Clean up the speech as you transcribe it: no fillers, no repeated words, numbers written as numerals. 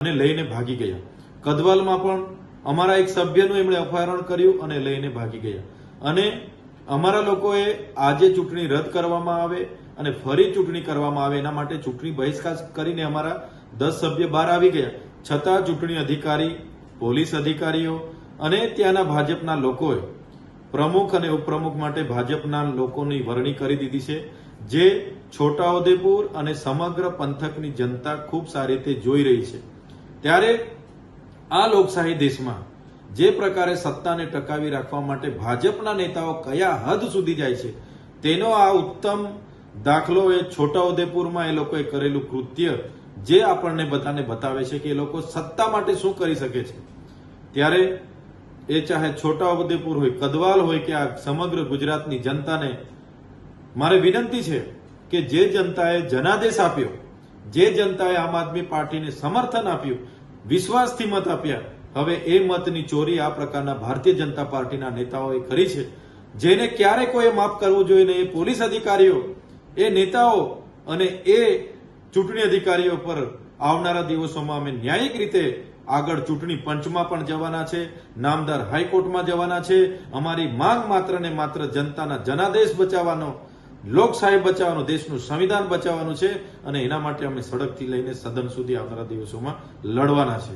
અને લઈને ભાગી ગયા। કદવાલમાં પણ અમારા એક સભ્યનું એમણે અપહરણ કર્યું અને લઈને ભાગી ગયા। અને અમારા લોકોએ આજે ચૂંટણી રદ કરવામાં આવે અને ફરી ચૂંટણી કરવામાં આવે એના માટે ચૂંટણી બહિષ્કાર કરીને અમારા 10 સભ્ય બહાર આવી ગયા। છતાં ચૂંટણી અધિકારી, પોલીસ અધિકારીઓ અને ત્યાંના ભાજપના લોકોએ પ્રમુખ અને ઉપપ્રમુખ માટે ભાજપના લોકોની વરણી કરી દીધી છે, જે છોટાઉદેપુર અને સમગ્ર પંથકની જનતા ખૂબ સારી રીતે જોઈ રહી છે। ત્યારે આ લોકશાહી દેશમાં જે પ્રકારે સત્તાને ટકાવી રાખવા માટે ભાજપના નેતાઓ કયા હદ સુધી જાય છે તેનો આ ઉત્તમ દાખલો એ છોટાઉદેપુરમાં એ લોકોએ કરેલું કૃત્ય જે આપણને બધાને બતાવે છે કે એ લોકો સત્તા માટે શું કરી શકે છે। ત્યારે એ ચાહે છોટાઉદેપુર હોય, કદવાલ હોય કે આ સમગ્ર ગુજરાતની જનતાને મારે વિનંતી છે કે જે જનતાએ જનાદેશ આપ્યો, જે જનતાએ આમ આદમી પાર્ટીને સમર્થન આપ્યું, વિશ્વાસથી મત આપ્યા, હવે એ મતની ચોરી આ પ્રકારના ભારતીય જનતા પાર્ટીના નેતાઓએ કરી છે, જેને ક્યારે કોઈ માફ કરવું જોઈએ નહીં। એ પોલીસ અધિકારીઓ, એ નેતાઓ અને એ ચૂંટણી અધિકારીઓ પર આવનારા દિવસોમાં અમે ન્યાયિક રીતે આગળ ચૂંટણી પંચમાં પણ જવાના છે, નામદાર હાઈકોર્ટમાં જવાના છે। અમારી માંગ માત્ર ને માત્ર જનતાના જનાદેશ બચાવવાનો, લોકશાહી બચાવવાનો, દેશનું સંવિધાન બચાવવાનું છે અને એના માટે અમે સડકથી લઈને સદન સુધી આવનારા દિવસોમાં લડવાના છે।